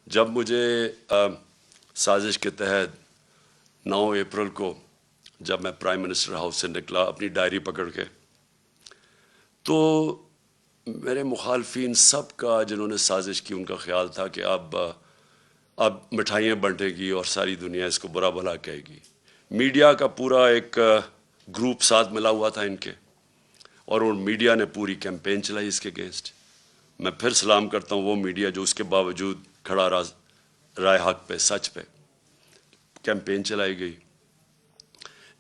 جب مجھے سازش کے تحت 9 اپریل کو جب میں پرائم منسٹر ہاؤس سے نکلا اپنی ڈائری پکڑ کے، تو میرے مخالفین سب کا جنہوں نے سازش کی ان کا خیال تھا کہ اب مٹھائیاں بانٹے گی اور ساری دنیا اس کو برا بھلا کہے گی۔ میڈیا کا پورا ایک گروپ ساتھ ملا ہوا تھا ان کے، اور ان میڈیا نے پوری کیمپین چلائی اس کے اگینسٹ۔ میں پھر سلام کرتا ہوں وہ میڈیا جو اس کے باوجود کھڑا رائے حق پہ، سچ پہ کیمپین چلائی گئی۔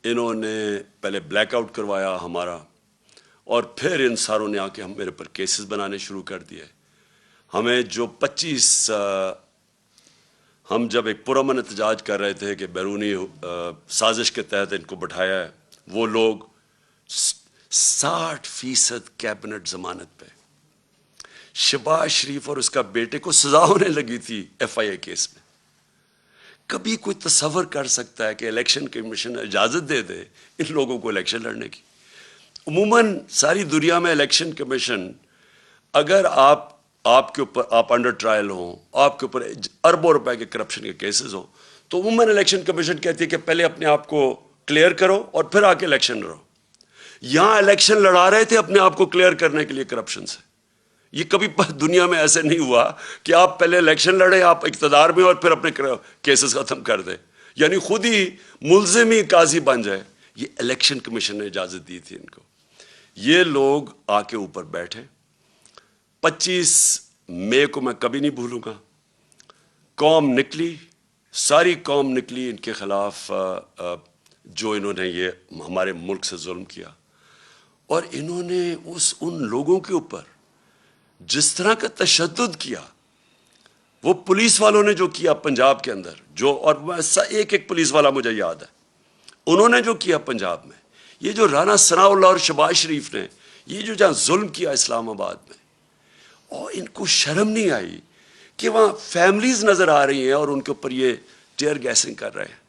انہوں نے پہلے بلیک آؤٹ کروایا ہمارا، اور پھر ان ساروں نے آ کے ہم میرے پر کیسز بنانے شروع کر دیے۔ ہمیں جو 25 ہم جب ایک پرامن احتجاج کر رہے تھے کہ بیرونی سازش کے تحت ان کو بٹھایا ہے، وہ لوگ 60% کیبنٹ ضمانت پہ۔ شہباز شریف اور اس کا بیٹے کو سزا ہونے لگی تھی FIA کیس میں۔ کبھی کوئی تصور کر سکتا ہے کہ الیکشن کمیشن اجازت دے دے ان لوگوں کو الیکشن لڑنے کی؟ عموماً ساری دنیا میں الیکشن کمیشن، اگر آپ کے اوپر آپ انڈر ٹرائل ہوں، آپ کے اوپر اربوں روپے کے کرپشن کے کیسز ہوں، تو عموماً الیکشن کمیشن کہتی ہے کہ پہلے اپنے آپ کو کلیئر کرو اور پھر آ کے الیکشن لڑو۔ یہاں الیکشن لڑا رہے تھے اپنے آپ کو کلیئر کرنے کے لیے کرپشن سے۔ یہ کبھی دنیا میں ایسے نہیں ہوا کہ آپ پہلے الیکشن لڑیں، آپ اقتدار میں، اور پھر اپنے کیسز ختم کر دیں، یعنی خود ہی ملزم ہی قاضی بن جائے۔ یہ الیکشن کمیشن نے اجازت دی تھی ان کو۔ یہ لوگ آ کے اوپر بیٹھے۔ 25 مئی کو میں کبھی نہیں بھولوں گا، قوم نکلی، ساری قوم نکلی ان کے خلاف، جو انہوں نے یہ ہمارے ملک سے ظلم کیا۔ اور انہوں نے ان لوگوں کے اوپر جس طرح کا تشدد کیا، وہ پولیس والوں نے جو کیا پنجاب کے اندر، اور ایک پولیس والا مجھے یاد ہے، انہوں نے جو کیا پنجاب میں، یہ جو رانا ثناء اللہ اور شہباز شریف نے یہ جو جہاں ظلم کیا اسلام آباد میں، اور ان کو شرم نہیں آئی کہ وہاں فیملیز نظر آ رہی ہیں اور ان کے اوپر یہ ٹیئر گیسنگ کر رہے ہیں،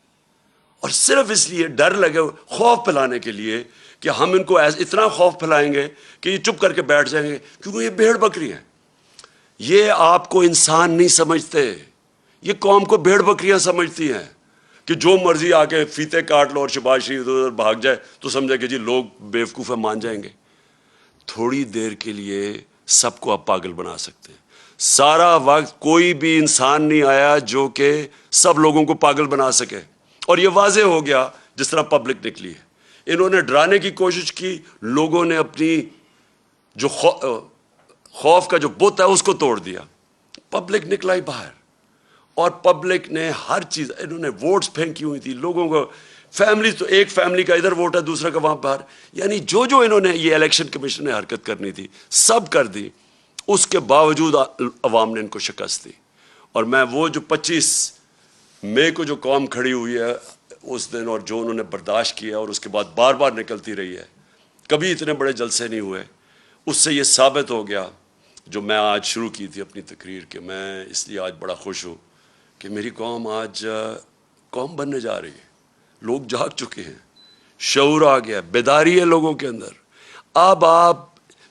اور صرف اس لیے ڈر لگے، خوف پھیلانے کے لیے کہ ہم ان کو اتنا خوف پھیلائیں گے کہ یہ چپ کر کے بیٹھ جائیں گے، کیونکہ یہ بھیڑ بکری ہیں۔ یہ آپ کو انسان نہیں سمجھتے، یہ قوم کو بھیڑ بکریاں سمجھتی ہیں کہ جو مرضی آ کے فیتے کاٹ لو اور شہباز شریف ادھر بھاگ جائے تو سمجھے کہ جی لوگ بیوقوف مان جائیں گے۔ تھوڑی دیر کے لیے سب کو آپ پاگل بنا سکتے ہیں۔ سارا وقت کوئی بھی انسان نہیں آیا جو کہ سب لوگوں کو پاگل بنا سکے، اور یہ واضح ہو گیا جس طرح پبلک نکلی ہے۔ انہوں نے ڈرانے کی کوشش کی، لوگوں نے اپنی جو خوف کا جو بت ہے اس کو توڑ دیا۔ پبلک نکلا ہی باہر، اور پبلک نے ہر چیز، انہوں نے ووٹس پھینکی ہوئی تھی لوگوں کو، فیملی تو ایک فیملی کا ادھر ووٹ ہے دوسرا کا وہاں باہر، یعنی جو انہوں نے یہ الیکشن کمیشن نے حرکت کرنی تھی سب کر دی۔ اس کے باوجود عوام نے ان کو شکست دی۔ اور میں وہ جو 25 مئی کو جو قوم کھڑی ہوئی ہے اس دن، اور جو انہوں نے برداشت کیا اور اس کے بعد بار بار نکلتی رہی ہے، کبھی اتنے بڑے جلسے نہیں ہوئے، اس سے یہ ثابت ہو گیا جو میں آج شروع کی تھی اپنی تقریر، کہ میں اس لیے آج بڑا خوش ہوں کہ میری قوم آج قوم بننے جا رہی ہے۔ لوگ جاگ چکے ہیں، شعور آ گیا، بیداری ہے لوگوں کے اندر۔ اب آپ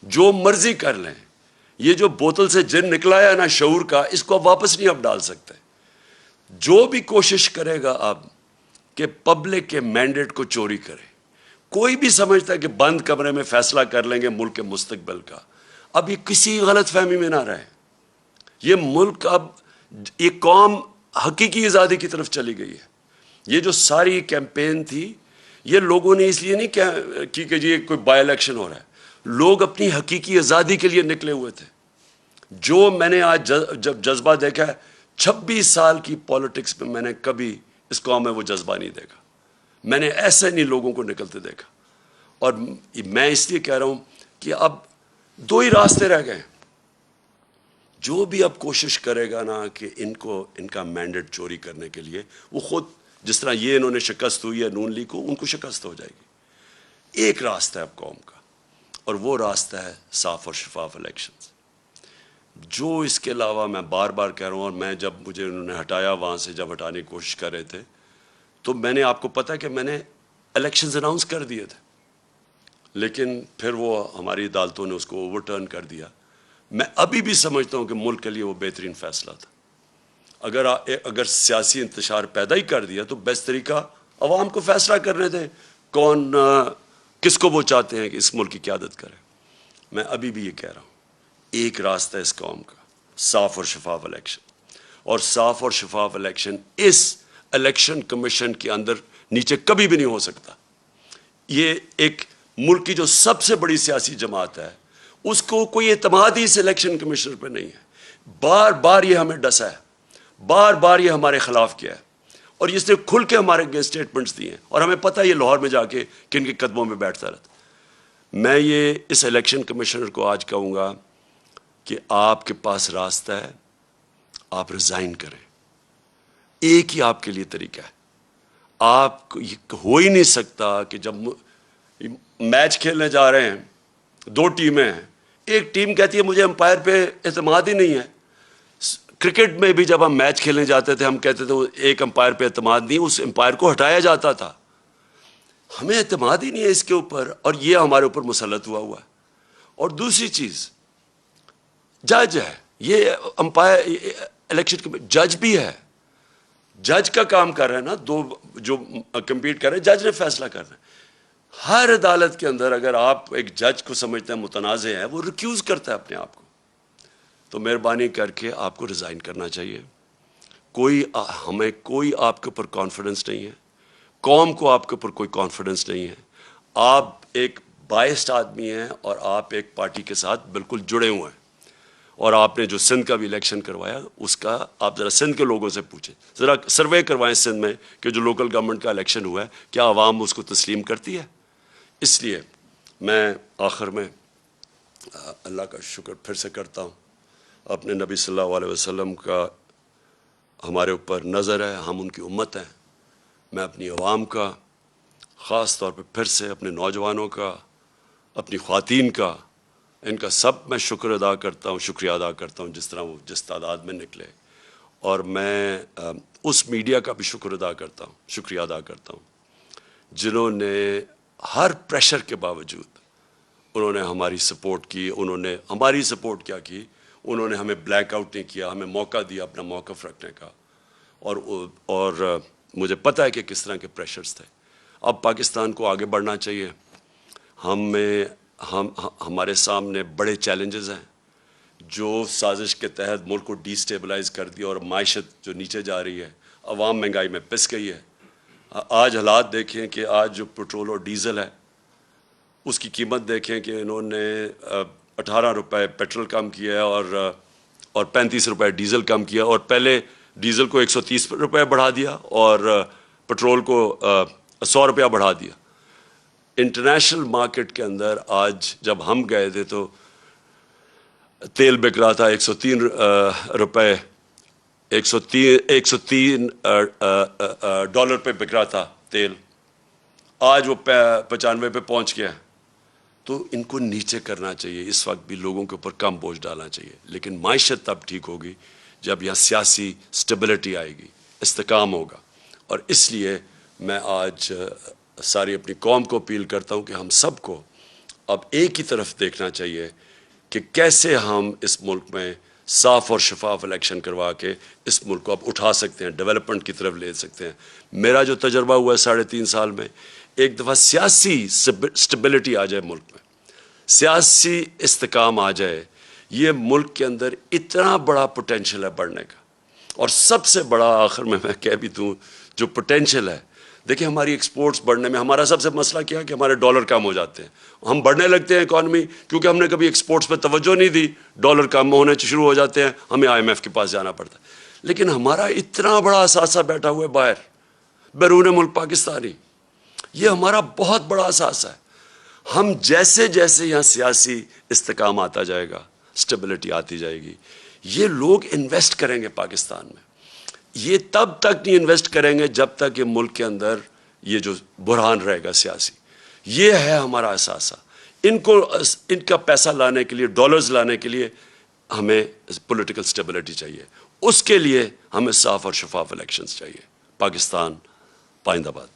جو مرضی کر لیں، یہ جو بوتل سے جن نکلا ہے نا شعور کا، اس کو آپ واپس نہیں آپ ڈال سکتے۔ جو بھی کوشش کرے گا اب کہ پبلک کے مینڈیٹ کو چوری کرے، کوئی بھی سمجھتا ہے کہ بند کمرے میں فیصلہ کر لیں گے ملک کے مستقبل کا، اب یہ کسی غلط فہمی میں نہ رہے۔ یہ ملک اب ایک قوم حقیقی آزادی کی طرف چلی گئی ہے۔ یہ جو ساری کیمپین تھی یہ لوگوں نے اس لیے نہیں کی کہ جی کوئی بائی الیکشن ہو رہا ہے، لوگ اپنی حقیقی آزادی کے لیے نکلے ہوئے تھے۔ جو میں نے آج جب جذبہ دیکھا ہے، 26 سال کی پالیٹکس میں میں نے کبھی اس قوم میں وہ جذبہ نہیں دیکھا۔ میں نے ایسے نہیں لوگوں کو نکلتے دیکھا، اور میں اس لیے کہہ رہا ہوں کہ اب 2 ہی راستے رہ گئے۔ جو بھی اب کوشش کرے گا نا کہ ان کا مینڈیٹ چوری کرنے کے لیے، وہ خود جس طرح یہ انہوں نے شکست ہوئی ہے نون لیگ کو، ان کو شکست ہو جائے گی۔ ایک راستہ ہے اب قوم کا، اور وہ راستہ ہے صاف اور شفاف الیکشنز۔ جو اس کے علاوہ میں بار بار کہہ رہا ہوں، اور میں جب مجھے انہوں نے ہٹایا وہاں سے، جب ہٹانے کی کوشش کر رہے تھے، تو میں نے آپ کو پتا کہ میں نے الیکشنز اناؤنس کر دیے تھے، لیکن پھر وہ ہماری عدالتوں نے اس کو اوور ٹرن کر دیا۔ میں ابھی بھی سمجھتا ہوں کہ ملک کے لیے وہ بہترین فیصلہ تھا، اگر سیاسی انتشار پیدا ہی کر دیا تو بیسٹ طریقہ عوام کو فیصلہ کرنے دیں کون کس کو وہ چاہتے ہیں کہ اس ملک کی قیادت کرے. میں ابھی بھی یہ کہہ رہا ہوں، ایک راستہ اس قوم کا صاف اور شفاف الیکشن، اور صاف اور شفاف الیکشن اس الیکشن کمیشن کے اندر نیچے کبھی بھی نہیں ہو سکتا. یہ ایک ملک کی جو سب سے بڑی سیاسی جماعت ہے، اس کو کوئی اعتماد ہی اس الیکشن کمیشنر پہ نہیں ہے. بار بار یہ ہمیں ڈسا ہے، بار بار یہ ہمارے خلاف کیا ہے، اور اس نے کھل کے ہمارے اگینسٹ اسٹیٹمنٹس دیے ہیں، اور ہمیں پتہ ہے یہ لاہور میں جا کے کن کے قدموں میں بیٹھتا رہتا. میں یہ اس الیکشن کمیشنر کو آج کہوں گا کہ آپ کے پاس راستہ ہے، آپ ریزائن کریں. ایک ہی آپ کے لیے طریقہ ہے. آپ ہو ہی نہیں سکتا کہ جب میچ کھیلنے جا رہے ہیں، دو ٹیمیں ہیں، ایک ٹیم کہتی ہے مجھے امپائر پہ اعتماد ہی نہیں ہے. کرکٹ میں بھی جب ہم میچ کھیلنے جاتے تھے ہم کہتے تھے ایک امپائر پہ اعتماد نہیں، اس امپائر کو ہٹایا جاتا تھا. ہمیں اعتماد ہی نہیں ہے اس کے اوپر، اور یہ ہمارے اوپر مسلط ہوا ہے. اور دوسری چیز، جج ہے، یہ امپائر الیکشن جج بھی ہے. جج کا کام کر رہے ہیں نا، دو جو کمپیٹ کر رہے ہیں، جج نے فیصلہ کرنا ہے. ہر عدالت کے اندر اگر آپ ایک جج کو سمجھتے ہیں متنازع ہے، وہ ریکیوز کرتا ہے اپنے آپ کو. تو مہربانی کر کے آپ کو ریزائن کرنا چاہیے. ہمیں کوئی آپ کے اوپر کانفیڈنس نہیں ہے، قوم کو آپ کے اوپر کوئی کانفیڈنس نہیں ہے. آپ ایک بائسڈ آدمی ہیں، اور آپ ایک پارٹی کے ساتھ بالکل جڑے ہوئے ہیں. اور آپ نے جو سندھ کا بھی الیکشن کروایا، اس کا آپ ذرا سندھ کے لوگوں سے پوچھیں، ذرا سروے کروائیں سندھ میں کہ جو لوکل گورنمنٹ کا الیکشن ہوا ہے کیا عوام اس کو تسلیم کرتی ہے. اس لیے میں آخر میں اللہ کا شکر پھر سے کرتا ہوں. اپنے نبی صلی اللہ علیہ وسلم کا ہمارے اوپر نظر ہے، ہم ان کی امت ہیں. میں اپنی عوام کا، خاص طور پہ پھر سے اپنے نوجوانوں کا، اپنی خواتین کا، ان کا سب میں شکر ادا کرتا ہوں، شکریہ ادا کرتا ہوں جس طرح وہ جس تعداد میں نکلے. اور میں اس میڈیا کا بھی شکر ادا کرتا ہوں، شکریہ ادا کرتا ہوں، جنہوں نے ہر پریشر کے باوجود انہوں نے ہماری سپورٹ کی. انہوں نے ہماری سپورٹ کیا کی، انہوں نے ہمیں بلیک آؤٹ نہیں کیا، ہمیں موقع دیا اپنا موقف رکھنے کا. اور مجھے پتہ ہے کہ کس طرح کے پریشرز تھے. اب پاکستان کو آگے بڑھنا چاہیے. ہمارے سامنے بڑے چیلنجز ہیں جو سازش کے تحت ملک کو ڈی سٹیبلائز کر دیا، اور معیشت جو نیچے جا رہی ہے، عوام مہنگائی میں پس گئی ہے. آج حالات دیکھیں کہ آج جو پٹرول اور ڈیزل ہے اس کی قیمت دیکھیں کہ انہوں نے 18 روپے پیٹرول کم کیا ہے، اور 35 روپے ڈیزل کم کیا. اور پہلے ڈیزل کو 130 روپے بڑھا دیا اور پٹرول کو 100 روپیہ بڑھا دیا. انٹرنیشنل مارکیٹ کے اندر آج جب ہم گئے تھے تو تیل بک رہا تھا 103 روپے، 103 ڈالر پہ بک رہا تھا تیل. آج وہ 95 پہ پہنچ گیا. تو ان کو نیچے کرنا چاہیے. اس وقت بھی لوگوں کے اوپر کم بوجھ ڈالنا چاہیے. لیکن معیشت تب ٹھیک ہوگی جب یہاں سیاسی سٹیبلٹی آئے گی، استحکام ہوگا. اور اس لیے میں آج ساری اپنی قوم کو اپیل کرتا ہوں کہ ہم سب کو اب ایک ہی طرف دیکھنا چاہیے کہ کیسے ہم اس ملک میں صاف اور شفاف الیکشن کروا کے اس ملک کو اب اٹھا سکتے ہیں، ڈیولپمنٹ کی طرف لے سکتے ہیں. میرا جو تجربہ ہوا ہے 3.5 سال میں، ایک دفعہ سیاسی سٹیبلٹی آ جائے ملک میں، سیاسی استحکام آ جائے، یہ ملک کے اندر اتنا بڑا پوٹینشل ہے بڑھنے کا. اور سب سے بڑا آخر میں کہہ بھی دوں جو پوٹینشل ہے، دیکھیں ہماری ایکسپورٹس بڑھنے میں ہمارا سب سے مسئلہ کیا ہے کہ ہمارے ڈالر کم ہو جاتے ہیں. ہم بڑھنے لگتے ہیں اکانومی، کیونکہ ہم نے کبھی ایکسپورٹس پہ توجہ نہیں دی، ڈالر کم ہونے شروع ہو جاتے ہیں، ہمیں IMF کے پاس جانا پڑتا ہے. لیکن ہمارا اتنا بڑا اثاثہ بیٹھا ہوا ہے باہر، بیرون ملک پاکستانی، یہ ہمارا بہت بڑا اثاثہ ہے. ہم جیسے جیسے یہاں سیاسی استحکام آتا جائے گا، سٹیبلٹی آتی جائے گی، یہ لوگ انویسٹ کریں گے پاکستان میں. یہ تب تک نہیں انویسٹ کریں گے جب تک یہ ملک کے اندر یہ جو بحران رہے گا سیاسی. یہ ہے ہمارا اثاثہ. ان کا پیسہ لانے کے لیے، ڈالرز لانے کے لیے ہمیں پولیٹیکل سٹیبلٹی چاہیے. اس کے لیے ہمیں صاف اور شفاف الیکشنز چاہیے. پاکستان پائندہ باد.